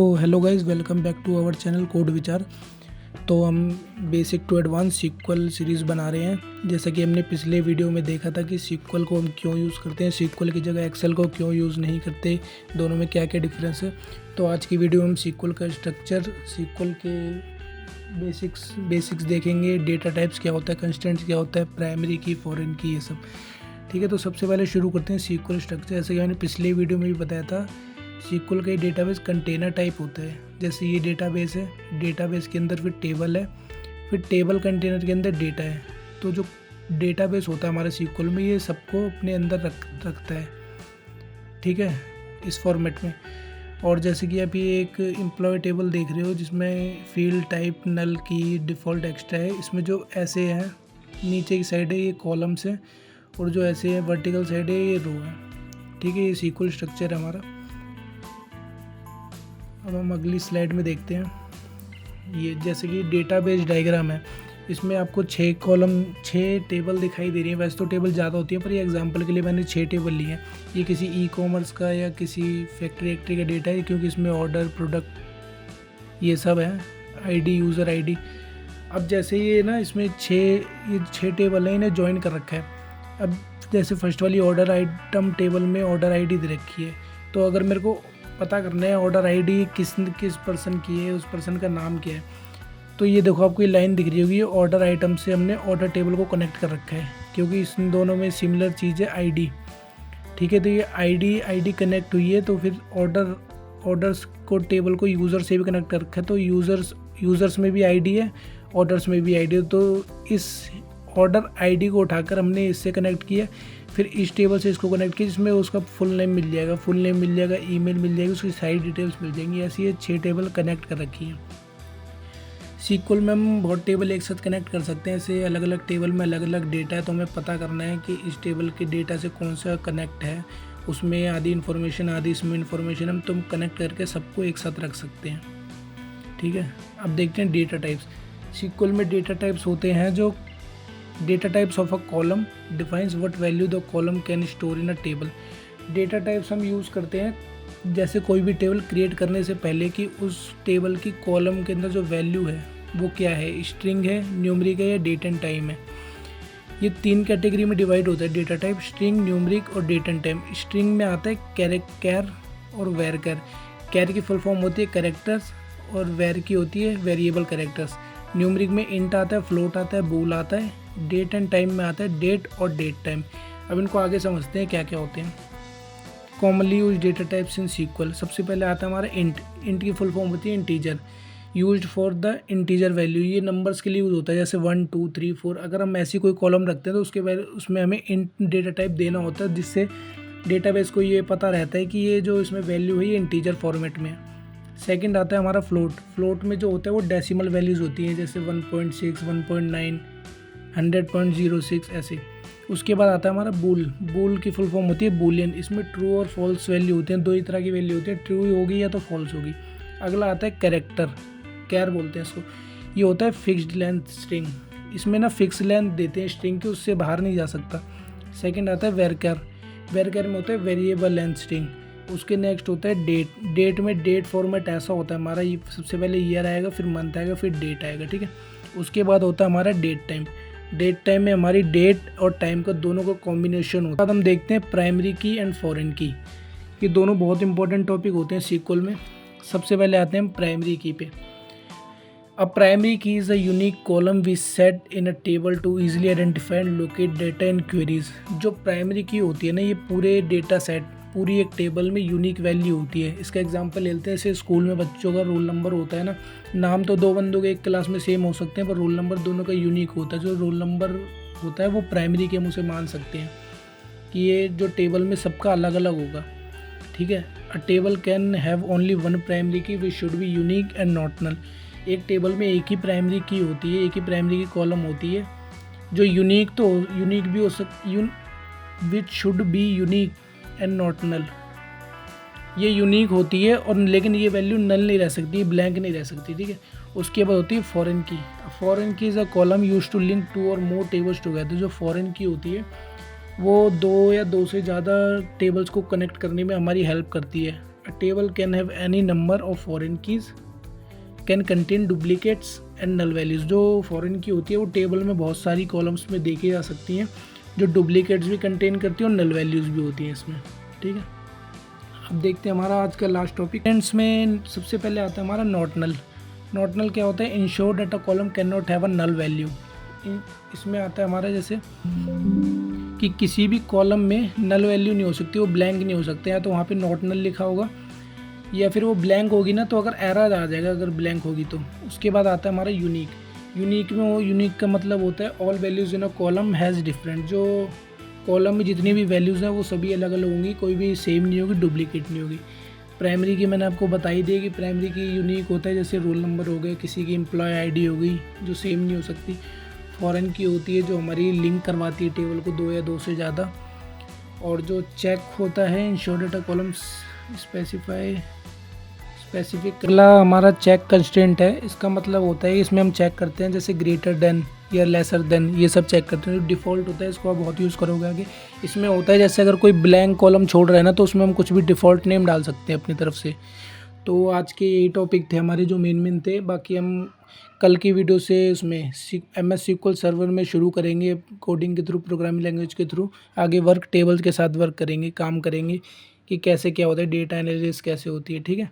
तो hello guys, welcome back to our channel code Vichar. तो हम basic to advance SQL series बना रहे हैं। जैसा कि हमने पिछले वीडियो में देखा था कि सीक्वल को हम क्यों यूज़ करते हैं, सीक्वल की जगह एक्सेल को क्यों यूज़ नहीं करते, दोनों में क्या क्या डिफरेंस है। तो आज की वीडियो में हम सीक्वल का स्ट्रक्चर, सीक्वल के बेसिक्स देखेंगे, डेटा टाइप्स क्या होता है, कंस्टेंट्स क्या होता है, प्राइमरी की, फॉरेन की, ये सब। ठीक है, तो सबसे पहले शुरू करते हैं सीक्वल स्ट्रक्चर। जैसे कि मैंने पिछले वीडियो में भी बताया था, सीक्वल का डेटाबेस कंटेनर टाइप होता है। जैसे ये डेटाबेस है, डेटाबेस के अंदर फिर टेबल है, फिर टेबल कंटेनर के अंदर डेटा है। तो जो डेटाबेस होता है हमारे सीक्वल में, ये सबको अपने अंदर रखता है। ठीक है, इस फॉर्मेट में। और जैसे कि आप ये एक एम्प्लॉय टेबल देख रहे हो जिसमें फील्ड टाइप, नल की, डिफ़ॉल्ट एक्स्ट्रा है। इसमें जो ऐसे हैं नीचे की साइड है ये कॉलम्स है, और जो ऐसे है वर्टिकल साइड है ये रो है। ठीक है, ये सीक्वल स्ट्रक्चर है हमारा। अब हम अगली स्लाइड में देखते हैं। ये जैसे कि डेटाबेस डायग्राम है, इसमें आपको 6 कॉलम, 6 टेबल दिखाई दे रही है। वैसे तो टेबल ज़्यादा होती है, पर ये एग्जांपल के लिए मैंने 6 टेबल लिए हैं। ये किसी ई कॉमर्स का या किसी फैक्ट्री एक्ट्री का डेटा है, क्योंकि इसमें ऑर्डर, प्रोडक्ट, ये सब है, आईडी, यूज़र आईडी। अब जैसे ये ना, इसमें ये 6 टेबल हैं, इन्हें ज्वाइन कर रखा है। अब जैसे फर्स्ट वाली ऑर्डर आइटम टेबल में ऑर्डर आईडी दे रखी है, तो अगर मेरे को पता करना है ऑर्डर आईडी किस पर्सन की है, उस पर्सन का नाम क्या है, तो ये देखो आपको ये लाइन दिख रही होगी, ऑर्डर आइटम से हमने ऑर्डर टेबल को कनेक्ट कर रखा है, क्योंकि इन दोनों में सिमिलर चीज़ है, आईडी। ठीक है, तो ये आईडी कनेक्ट हुई है, तो फिर ऑर्डर्स को टेबल को यूज़र से भी कनेक्ट कर रखा है। तो यूज़र्स में भी आईडी है, ऑर्डर्स में भी आईडी है। तो इस ऑर्डर आईडी को उठाकर हमने इससे कनेक्ट किया, फिर इस टेबल से इसको कनेक्ट किया, जिसमें उसका फुल नेम मिल जाएगा, ईमेल मिल जाएगी, उसकी सारी डिटेल्स मिल जाएंगी। ऐसी ये 6 टेबल कनेक्ट कर रखी है। सीक्वल में हम बहुत टेबल एक साथ कनेक्ट कर सकते हैं। ऐसे अलग अलग टेबल में अलग अलग डेटा है, तो हमें पता करना है कि इस टेबल के डेटा से कौन सा कनेक्ट है, उसमें आधी इन्फॉर्मेशन, आधी इसमें इन्फॉर्मेशन, हम तुम कनेक्ट करके सबको एक साथ रख सकते हैं। ठीक है, अब देखते हैं डेटा टाइप्स। सीक्वल में डेटा टाइप्स होते हैं जो data types of a column defines what value the column can store in a table. Data types हम यूज़ करते हैं जैसे कोई भी टेबल क्रिएट करने से पहले कि उस टेबल की कॉलम के अंदर जो वैल्यू है वो क्या है, स्ट्रिंग है, न्यूमरिक है या डेट एंड टाइम है। ये 3 कैटेगरी में डिवाइड होता है डेटा टाइप, स्ट्रिंग, न्यूमरिक और डेट एंड टाइम। स्ट्रिंग में आता है कैर और वेरकर। कैर की फुल फॉर्म होती है कैरेक्टर्स, और वेर की होती है वेरिएबल कैरेक्टर्स। न्यूमरिक में इंट आता है, फ्लोट आता है, बूल आता है। डेट एंड टाइम में आता है डेट और डेट टाइम। अब इनको आगे समझते हैं क्या क्या होते हैं। Commonly use data types in SQL. सबसे पहले आता है हमारा इंट। इंट की फुल फॉर्म होती है integer, used for the integer value. ये नंबर्स के लिए यूज़ होता है, जैसे 1 2 3 4। अगर हम ऐसी कोई कॉलम रखते हैं तो उसमें हमें इंट डेटा टाइप देना होता है, जिससे डेटाबेस को ये पता रहता है कि ये जो इसमें वैल्यू है ये इंटीजर फॉर्मेट में है। सेकंड आता है हमारा फ्लोट। फ्लोट में जो होता है वो डेसिमल वैल्यूज़ होती हैं, जैसे 1.6, 1.9, 100.06 ऐसे। उसके बाद आता है हमारा बूल। बूल की फुल फॉर्म होती है बूलियन। इसमें ट्रू और फॉल्स वैल्यू होती हैं, 2 ही तरह की वैल्यू होती है, ट्रू होगी या तो फॉल्स होगी। अगला आता है कैरेक्टर, कैर बोलते हैं इसको। ये होता है फिक्स्ड लेंथ स्ट्रिंग। इसमें ना फिक्स लेंथ देते हैं स्ट्रिंग की, उससे बाहर नहीं जा सकता। सेकंड आता है वेरकर। वेरकर में होता है वेरिएबल लेंथ स्ट्रिंग। उसके नेक्स्ट होता है डेट। डेट में डेट फॉर्मेट ऐसा होता है हमारा, ये सबसे पहले ईयर आएगा, फिर मंथ आएगा, फिर डेट आएगा। ठीक है, उसके बाद होता है हमारा डेट टाइम। डेट टाइम में हमारी डेट और टाइम का दोनों का कॉम्बिनेशन होता है। बाद हम देखते हैं प्राइमरी की एंड फॉरेन की। ये दोनों बहुत इंपॉर्टेंट टॉपिक होते हैं सीक्वल में। सबसे पहले आते हैं हम प्राइमरी की पे। अब primary key is a unique column we set in a table to easily identify and locate data in queries. जो प्राइमरी की होती है ना, ये पूरे डेटा सेट, पूरी एक टेबल में यूनिक वैल्यू होती है। इसका एग्जांपल लेते हैं, जैसे स्कूल में बच्चों का रोल नंबर होता है ना, नाम तो 2 बंदों के एक क्लास में सेम हो सकते हैं, पर रोल नंबर दोनों का यूनिक होता है। जो रोल नंबर होता है वो प्राइमरी के, हम उसे मान सकते हैं कि ये जो टेबल में सबका अलग अलग होगा। ठीक है, a table can have only 1 primary key which should be unique and not null. एक टेबल में एक ही प्राइमरी की होती है, एक ही प्राइमरी की कॉलम होती है, जो यूनिक भी हो सकती, which should be unique and not null. ये यूनिक होती है, और लेकिन ये वैल्यू नल नहीं रह सकती, ब्लैंक नहीं रह सकती। ठीक है, उसके बाद होती है foreign key. Foreign key is a column use to link 2 और मोर टेबल्स टुगेदर। जो फॉरेन की होती है वो 2 या 2 से ज़्यादा टेबल्स को कनेक्ट करने में हमारी हेल्प करती है। A table can have any number of foreign keys, can contain duplicates and null values। जो फॉरेन की होती है वो टेबल में बहुत सारी कॉलम्स में देखी जा सकती हैं, जो डुप्लीकेट्स भी कंटेन करती हैं और नल वैल्यूज़ भी होती हैं इसमें। ठीक है, अब देखते हैं हमारा आज का लास्ट टॉपिक। फ्रेंड्स में सबसे पहले आता है हमारा नॉट नल। नॉट नल क्या होता है? Ensure that a column can not have a null value. इसमें आता है हमारा जैसे कि किसी भी कॉलम में नल वैल्यू नहीं हो सकती, वो ब्लैंक नहीं हो सकते, या तो वहाँ पे नॉट नल लिखा होगा या फिर वो ब्लैंक होगी ना तो अगर एरर आ जाएगा अगर ब्लैंक होगी तो। उसके बाद आता है हमारा यूनिक। यूनिक में वो यूनिक का मतलब होता है all values in a column has different. जो कॉलम में जितनी भी वैल्यूज़ हैं वो सभी अलग अलग होंगी, कोई भी सेम नहीं होगी, डुप्लीकेट नहीं होगी। प्राइमरी की मैंने आपको बताई दी कि प्राइमरी की यूनिक होता है, जैसे रोल नंबर हो गए, किसी की एम्प्लॉय आईडी हो गई जो सेम नहीं हो सकती। फॉरेन की होती है जो हमारी लिंक करवाती है टेबल को दो या दो से ज़्यादा। और जो चेक होता है इंश्योर डेटा कॉलम्स स्पेसिफिक। अगला हमारा चेक कंस्ट्रेंट है। इसका मतलब होता है इसमें हम चेक करते हैं जैसे ग्रेटर देन या लेसर देन, ये सब चेक करते हैं। जो डिफ़ॉल्ट होता है इसको आप बहुत यूज़ करोगे आगे। इसमें होता है जैसे अगर कोई ब्लैंक कॉलम छोड़ रहा है ना तो उसमें हम कुछ भी डिफ़ॉल्ट नेम डाल सकते हैं अपनी तरफ से। तो आज के यही टॉपिक थे हमारे जो मेन थे। बाकी हम कल की वीडियो से उसमें MS SQL सर्वर में शुरू करेंगे, कोडिंग के थ्रू, प्रोग्रामिंग लैंग्वेज के थ्रू आगे वर्क टेबल्स के साथ वर्क करेंगे, काम करेंगे कि कैसे क्या होता है, डेटा एनालिसिस कैसे होती है। ठीक है,